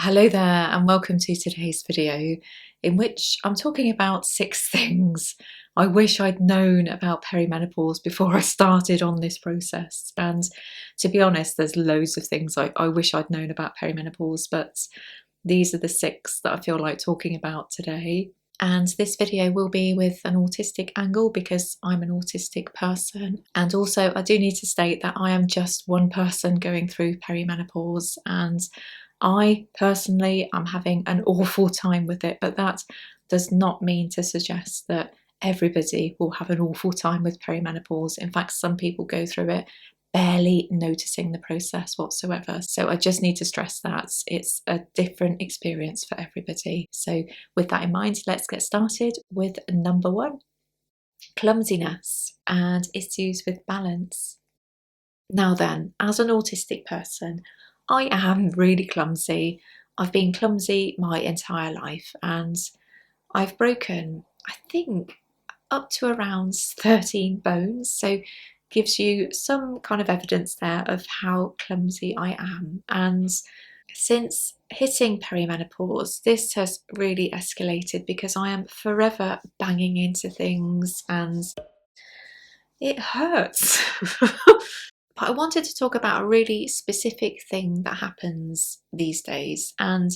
Hello there and welcome to today's video in which I'm talking about 6 things I wish I'd known about perimenopause before I started on this process. And to be honest, there's loads of things I wish I'd known about perimenopause, but these are the 6 that I feel like talking about today. And this video will be with an autistic angle because I'm an autistic person. And also I do need to state that I am just one person going through perimenopause, and I personally am having an awful time with it, but that does not mean to suggest that everybody will have an awful time with perimenopause. In fact, some people go through it barely noticing the process whatsoever. So I just need to stress that it's a different experience for everybody. So with that in mind, let's get started with number 1, clumsiness and issues with balance. Now then, as an autistic person, I am really clumsy. I've been clumsy my entire life and I've broken, I think, up to around 13 bones. So gives you some kind of evidence there of how clumsy I am. And since hitting perimenopause, this has really escalated because I am forever banging into things and it hurts. But I wanted to talk about a really specific thing that happens these days, and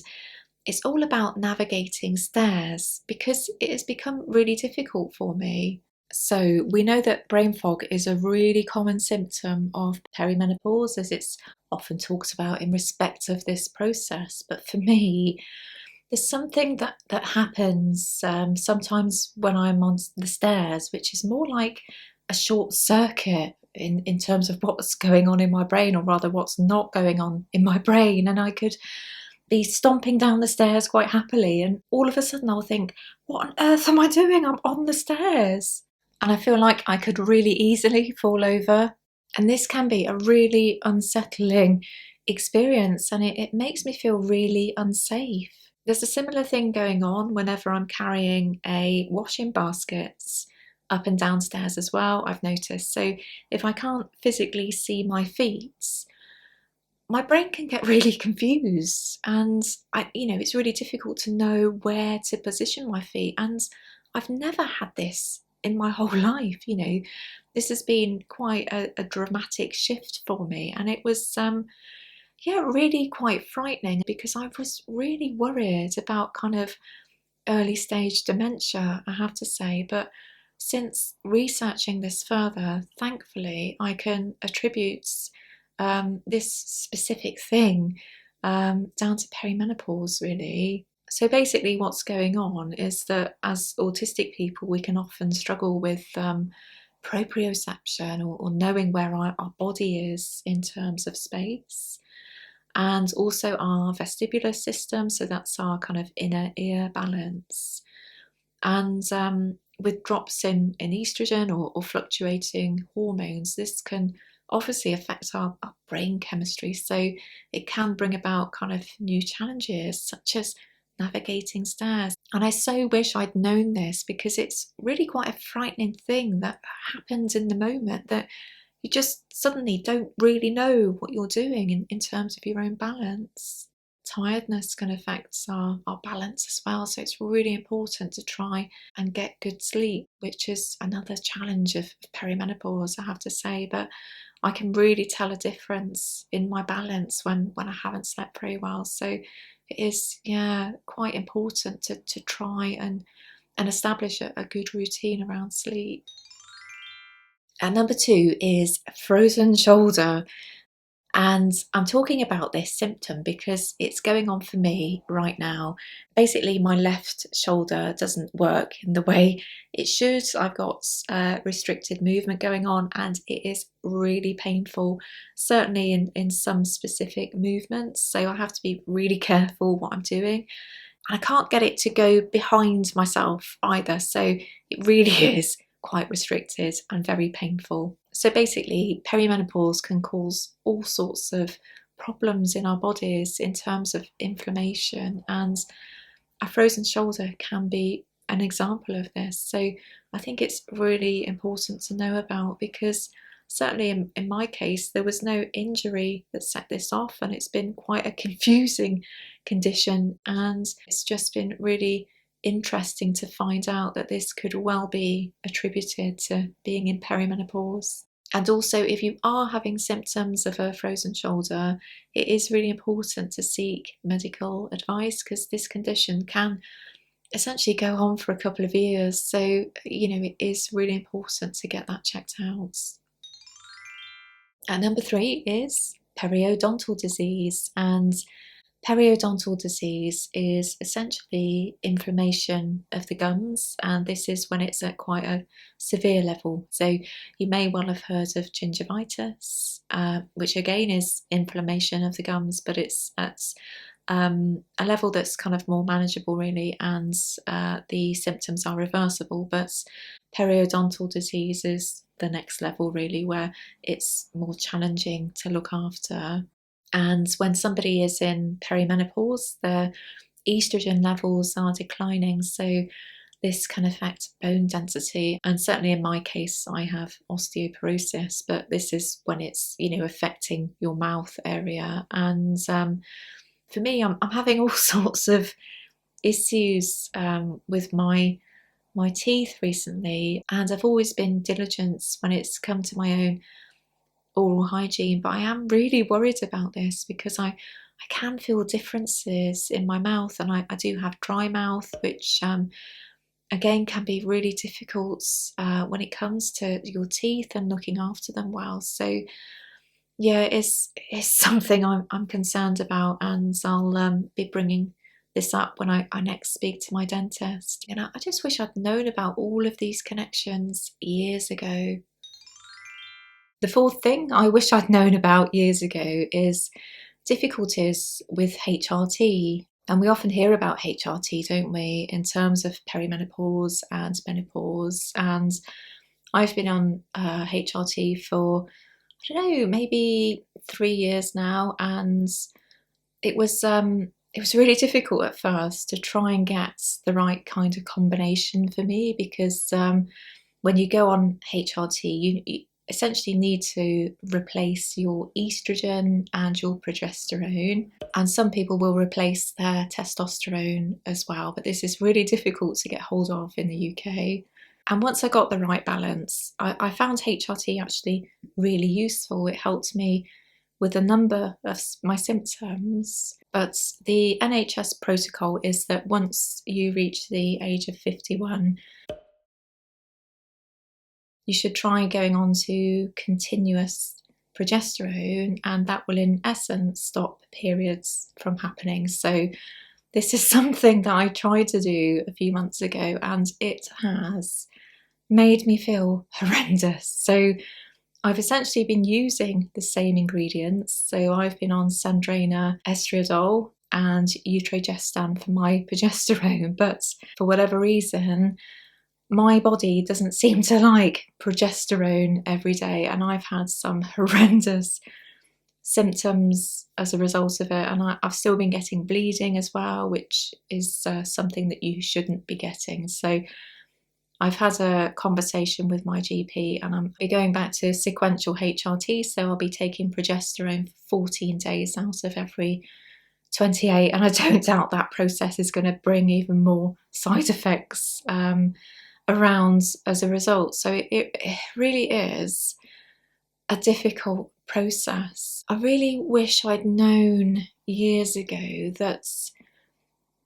it's all about navigating stairs because it has become really difficult for me. So we know that brain fog is a really common symptom of perimenopause, as it's often talked about in respect of this process. But for me, there's something that happens sometimes when I'm on the stairs, which is more like a short circuit in terms of what's going on in my brain, or rather what's not going on in my brain. And I could be stomping down the stairs quite happily, and all of a sudden I'll think, what on earth am I doing? I'm on the stairs. And I feel like I could really easily fall over. And this can be a really unsettling experience, and it makes me feel really unsafe. There's a similar thing going on whenever I'm carrying a washing basket up and downstairs as well, I've noticed. So if I can't physically see my feet, my brain can get really confused, and it's really difficult to know where to position my feet. And I've never had this in my whole life. This has been quite a dramatic shift for me, and it was really quite frightening because I was really worried about kind of early stage dementia, I have to say. But since researching this further, thankfully I can attribute this specific thing down to perimenopause, really. So basically what's going on is that as autistic people, we can often struggle with proprioception, or knowing where our body is in terms of space, and also our vestibular system, so that's our kind of inner ear balance. And with drops in estrogen or fluctuating hormones, this can obviously affect our brain chemistry, so it can bring about kind of new challenges such as navigating stairs. And I so wish I'd known this, because it's really quite a frightening thing that happens in the moment, that you just suddenly don't really know what you're doing in terms of your own balance. Tiredness can affect our balance as well, so it's really important to try and get good sleep, which is another challenge of perimenopause, I have to say. But I can really tell a difference in my balance when I haven't slept very well. So it is, quite important to try and establish a good routine around sleep. And number 2 is frozen shoulder. And I'm talking about this symptom because it's going on for me right now. Basically, my left shoulder doesn't work in the way it should. I've got restricted movement going on, and it is really painful, certainly in some specific movements. So I have to be really careful what I'm doing. And I can't get it to go behind myself either. So it really is quite restricted and very painful. So basically, perimenopause can cause all sorts of problems in our bodies in terms of inflammation, and a frozen shoulder can be an example of this. So I think it's really important to know about, because certainly in my case, there was no injury that set this off, and it's been quite a confusing condition, and it's just been really interesting to find out that this could well be attributed to being in perimenopause. And also, if you are having symptoms of a frozen shoulder, it is really important to seek medical advice, because this condition can essentially go on for a couple of years. So, it is really important to get that checked out. And number 3 is periodontal disease. And periodontal disease is essentially inflammation of the gums, and this is when it's at quite a severe level. So you may well have heard of gingivitis, which again is inflammation of the gums, but it's at a level that's kind of more manageable really, and the symptoms are reversible. But periodontal disease is the next level really, where it's more challenging to look after. And when somebody is in perimenopause, their estrogen levels are declining, so this can affect bone density. And certainly in my case, I have osteoporosis, but this is when it's affecting your mouth area. And for me, I'm having all sorts of issues with my teeth recently, and I've always been diligent when it's come to my own oral hygiene, but I am really worried about this because I can feel differences in my mouth, and I do have dry mouth, which again can be really difficult when it comes to your teeth and looking after them well. So yeah, it's something I'm concerned about, and I'll be bringing this up when I next speak to my dentist. And I just wish I'd known about all of these connections years ago. The 4th thing I wish I'd known about years ago is difficulties with HRT. And we often hear about HRT, don't we, in terms of perimenopause and menopause. And I've been on HRT for, I don't know, maybe 3 years now, and it was really difficult at first to try and get the right kind of combination for me, because when you go on HRT, you essentially need to replace your estrogen and your progesterone, and some people will replace their testosterone as well, but this is really difficult to get hold of in the UK. And once I got the right balance, I found HRT actually really useful. It helped me with a number of my symptoms, but the NHS protocol is that once you reach the age of 51, you should try going on to continuous progesterone, and that will in essence stop periods from happening. So this is something that I tried to do a few months ago, and it has made me feel horrendous. So I've essentially been using the same ingredients. So I've been on Sandrina estriadol and Utrogestan for my progesterone, but for whatever reason, my body doesn't seem to like progesterone every day, and I've had some horrendous symptoms as a result of it, and I've still been getting bleeding as well, which is something that you shouldn't be getting. So I've had a conversation with my GP, and I'm going back to sequential HRT, so I'll be taking progesterone for 14 days out of every 28, and I don't doubt that process is going to bring even more side effects around as a result. So it really is a difficult process. I really wish I'd known years ago that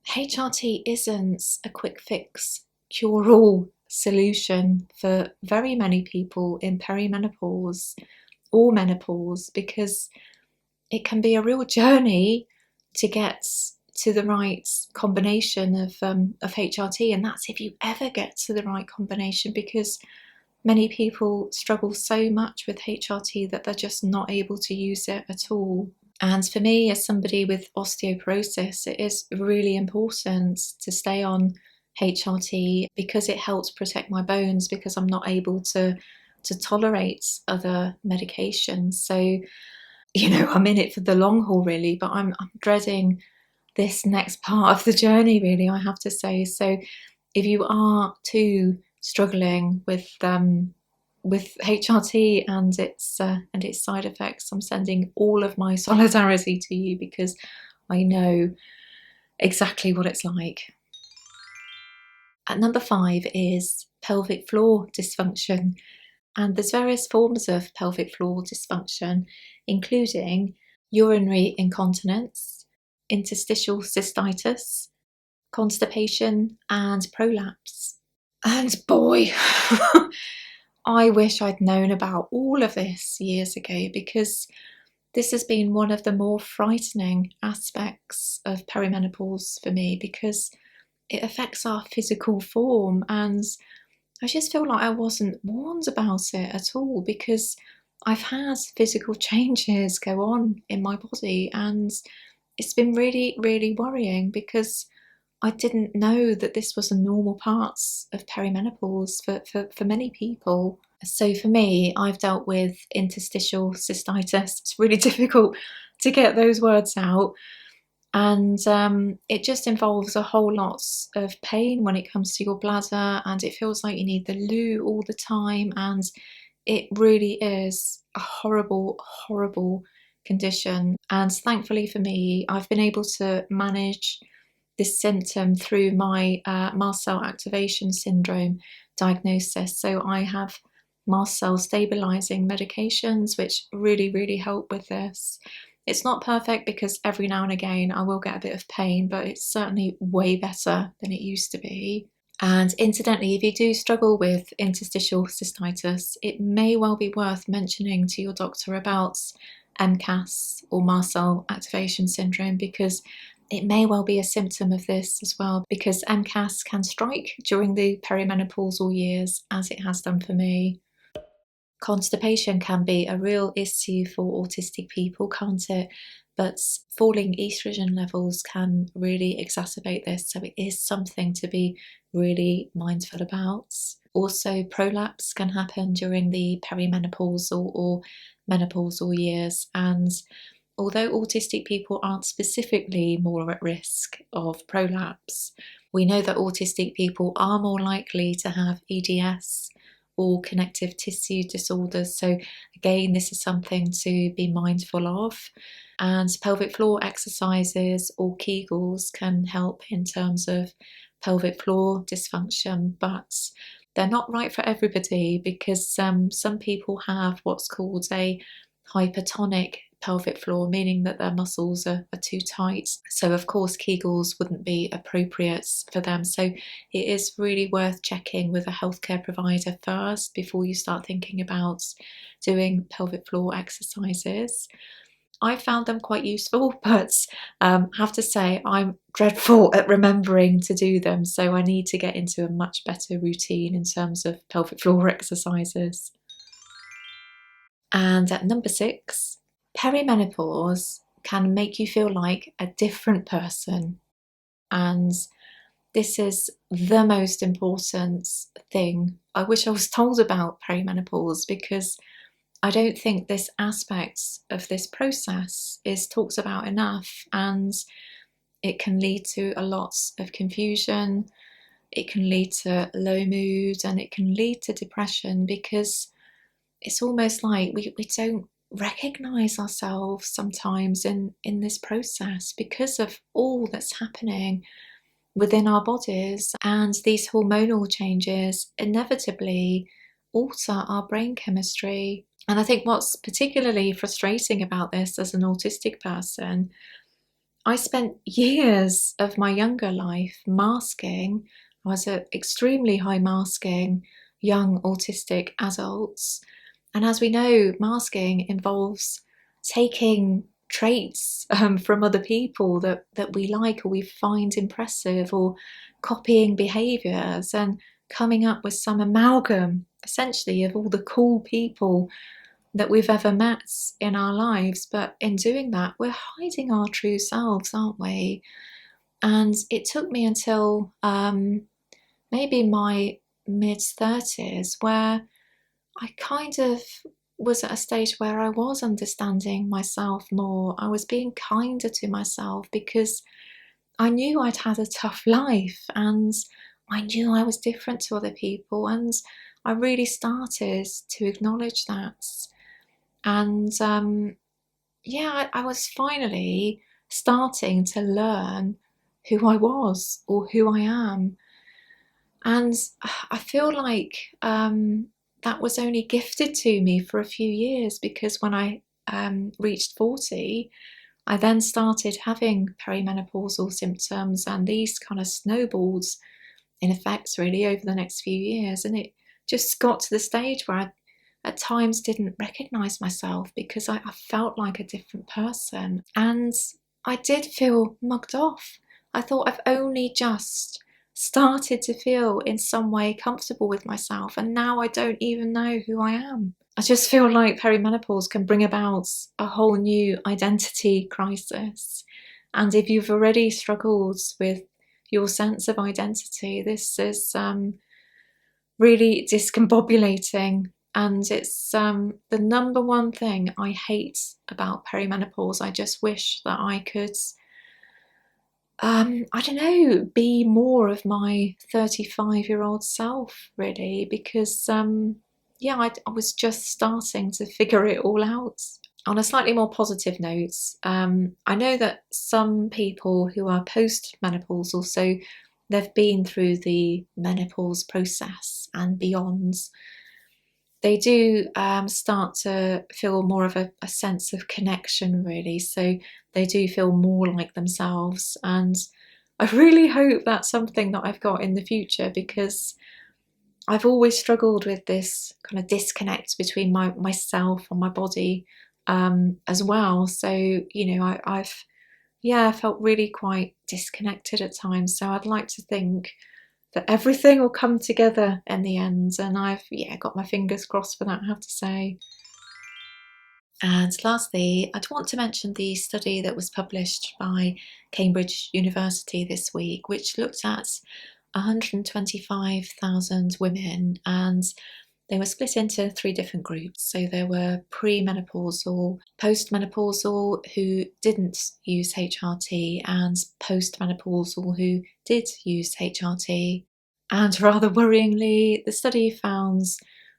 HRT isn't a quick fix, cure-all solution for very many people in perimenopause or menopause, because it can be a real journey to get to the right combination of HRT, and that's if you ever get to the right combination, because many people struggle so much with HRT that they're just not able to use it at all. And for me, as somebody with osteoporosis, it is really important to stay on HRT because it helps protect my bones, because I'm not able to tolerate other medications. So, I'm in it for the long haul really, but I'm dreading this next part of the journey really, I have to say. So if you are too struggling with with HRT and its side effects, I'm sending all of my solidarity to you because I know exactly what it's like. At number 5 is pelvic floor dysfunction. And there's various forms of pelvic floor dysfunction, including urinary incontinence, interstitial cystitis, constipation, and prolapse. And boy, I wish I'd known about all of this years ago, because this has been one of the more frightening aspects of perimenopause for me, because it affects our physical form, and I just feel like I wasn't warned about it at all, because I've had physical changes go on in my body, and it's been really, really worrying, because I didn't know that this was a normal part of perimenopause for many people. So for me, I've dealt with interstitial cystitis. It's really difficult to get those words out. And it just involves a whole lot of pain when it comes to your bladder, and it feels like you need the loo all the time, and it really is a horrible, horrible condition. And thankfully for me, I've been able to manage this symptom through my mast cell activation syndrome diagnosis. So I have mast cell stabilizing medications which really, really help with this. It's not perfect, because every now and again I will get a bit of pain, but it's certainly way better than it used to be. And incidentally, if you do struggle with interstitial cystitis, it may well be worth mentioning to your doctor about MCAS, or mast cell activation syndrome, because it may well be a symptom of this as well, because MCAS can strike during the perimenopausal years, as it has done for me. Constipation can be a real issue for autistic people, can't it? But falling estrogen levels can really exacerbate this, so it is something to be really mindful about. Also, prolapse can happen during the perimenopausal or menopausal years, and although autistic people aren't specifically more at risk of prolapse, we know that autistic people are more likely to have EDS, or connective tissue disorders. So again, this is something to be mindful of. And pelvic floor exercises or Kegels can help in terms of pelvic floor dysfunction, but they're not right for everybody, because some people have what's called a hypertonic pelvic floor, meaning that their muscles are too tight. So of course Kegels wouldn't be appropriate for them. So it is really worth checking with a healthcare provider first before you start thinking about doing pelvic floor exercises. I found them quite useful, but have to say I'm dreadful at remembering to do them, so I need to get into a much better routine in terms of pelvic floor exercises. And at number 6, perimenopause can make you feel like a different person. And this is the most important thing I wish I was told about perimenopause, because I don't think this aspect of this process is talked about enough, and it can lead to a lot of confusion, it can lead to low mood, and it can lead to depression, because it's almost like we don't recognize ourselves sometimes in this process, because of all that's happening within our bodies, and these hormonal changes inevitably alter our brain chemistry. And I think what's particularly frustrating about this as an autistic person, I spent years of my younger life masking. I was an extremely high masking young autistic adult. And as we know, masking involves taking traits from other people that we like or we find impressive, or copying behaviours and coming up with some amalgam, essentially, of all the cool people that we've ever met in our lives. But in doing that, we're hiding our true selves, aren't we? And it took me until maybe my mid-30s where I kind of was at a stage where I was understanding myself more. I was being kinder to myself, because I knew I'd had a tough life, and I knew I was different to other people, and I really started to acknowledge that. And yeah, I was finally starting to learn who I was or who I am. And I feel like that was only gifted to me for a few years, because when I reached 40, I then started having perimenopausal symptoms, and these kind of snowballed in effect really over the next few years. And it just got to the stage where I at times didn't recognize myself, because I felt like a different person, and I did feel mugged off. I thought I've only just started to feel in some way comfortable with myself, and now I don't even know who I am. I just feel like perimenopause can bring about a whole new identity crisis. And if you've already struggled with your sense of identity, this is really discombobulating. And it's the number one thing I hate about perimenopause. I just wish that I could, I don't know, be more of my 35-year-old self, really, because, yeah, I was just starting to figure it all out. On a slightly more positive note, I know that some people who are post-menopausal, so they've been through the menopause process and beyond, they do start to feel more of a sense of connection, really. So they do feel more like themselves. And I really hope that's something that I've got in the future, because I've always struggled with this kind of disconnect between myself and my body as well. So, you know, I've, yeah, felt really quite disconnected at times. So I'd like to think that everything will come together in the end. And I've, yeah, got my fingers crossed for that, I have to say. And lastly, I'd want to mention the study that was published by Cambridge University this week, which looked at 125,000 women, and they were split into three different groups. So there were premenopausal, postmenopausal who didn't use HRT, and postmenopausal who did use HRT. And rather worryingly, the study found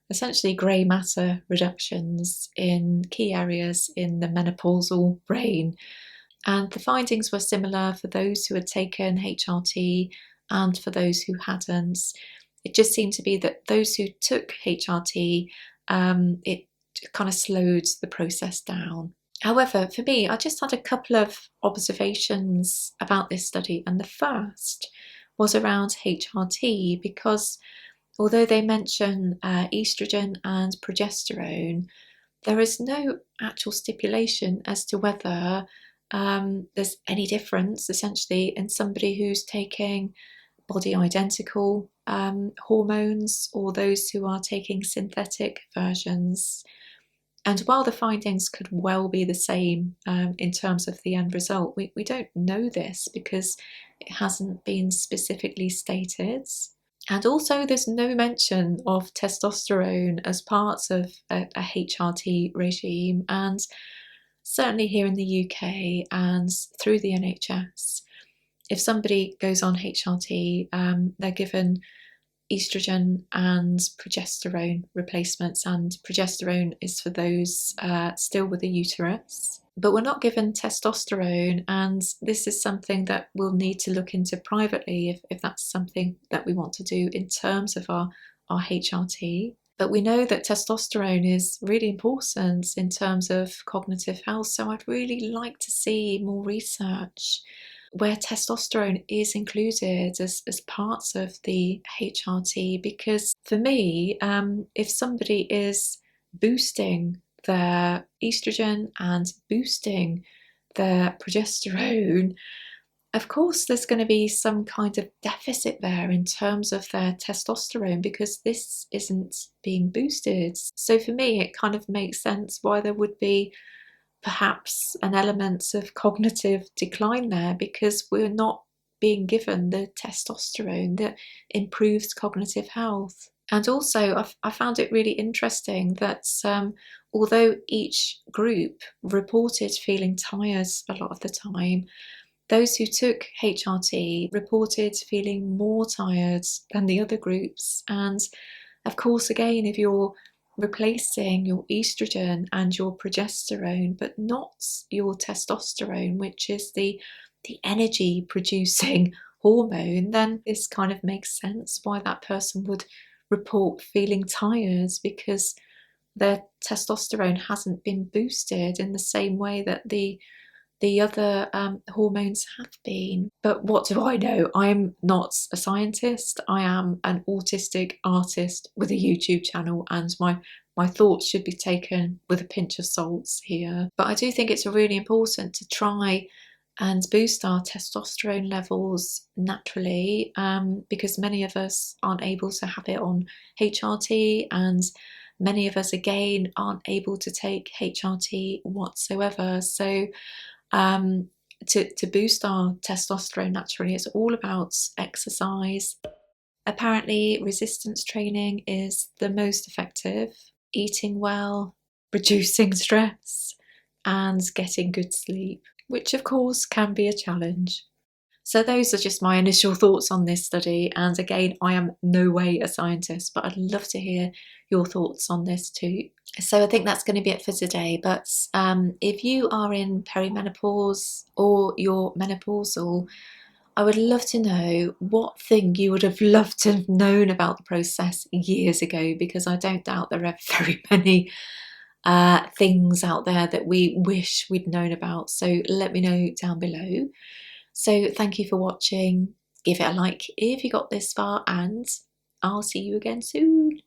essentially grey matter reductions in key areas in the menopausal brain. And the findings were similar for those who had taken HRT and for those who hadn't. It just seemed to be that those who took HRT, it kind of slowed the process down. However, for me, I just had a couple of observations about this study, and the first was around HRT, because although they mention estrogen and progesterone, there is no actual stipulation as to whether there's any difference essentially in somebody who's taking body identical hormones or those who are taking synthetic versions. And while the findings could well be the same in terms of the end result, we don't know this because it hasn't been specifically stated. And also, there's no mention of testosterone as part of a HRT regime. And certainly here in the UK and through the NHS, if somebody goes on HRT, they're given estrogen and progesterone replacements, and progesterone is for those still with a uterus. But we're not given testosterone, and this is something that we'll need to look into privately if that's something that we want to do in terms of our HRT. But we know that testosterone is really important in terms of cognitive health, so I'd really like to see more research where testosterone is included as parts of the HRT, because for me, if somebody is boosting their estrogen and boosting their progesterone, of course there's going to be some kind of deficit there in terms of their testosterone, because this isn't being boosted. So for me, it kind of makes sense why there would be perhaps an element of cognitive decline there, because we're not being given the testosterone that improves cognitive health. And also, I found it really interesting that although each group reported feeling tired a lot of the time, those who took HRT reported feeling more tired than the other groups. And Of course, again, if you're replacing your estrogen and your progesterone, but not your testosterone, which is the energy producing hormone, then this kind of makes sense why that person would report feeling tired, because their testosterone hasn't been boosted in the same way that the other hormones have been. But what do I know? I'm not a scientist. I am an autistic artist with a YouTube channel, and my thoughts should be taken with a pinch of salt here. But I do think it's really important to try and boost our testosterone levels naturally, because many of us aren't able to have it on HRT, and many of us again aren't able to take HRT whatsoever. So to boost our testosterone naturally, it's all about exercise. Apparently, resistance training is the most effective. Eating well, reducing stress, and getting good sleep, which of course can be a challenge. So those are just my initial thoughts on this study, and again, I am no way a scientist, but I'd love to hear your thoughts on this too. So I think that's going to be it for today, but if you are in perimenopause or you're menopausal, I would love to know what thing you would have loved to have known about the process years ago, because I don't doubt there are very many things out there that we wish we'd known about. So let me know down below. So thank you for watching. Give it a like if you got this far, and I'll see you again soon.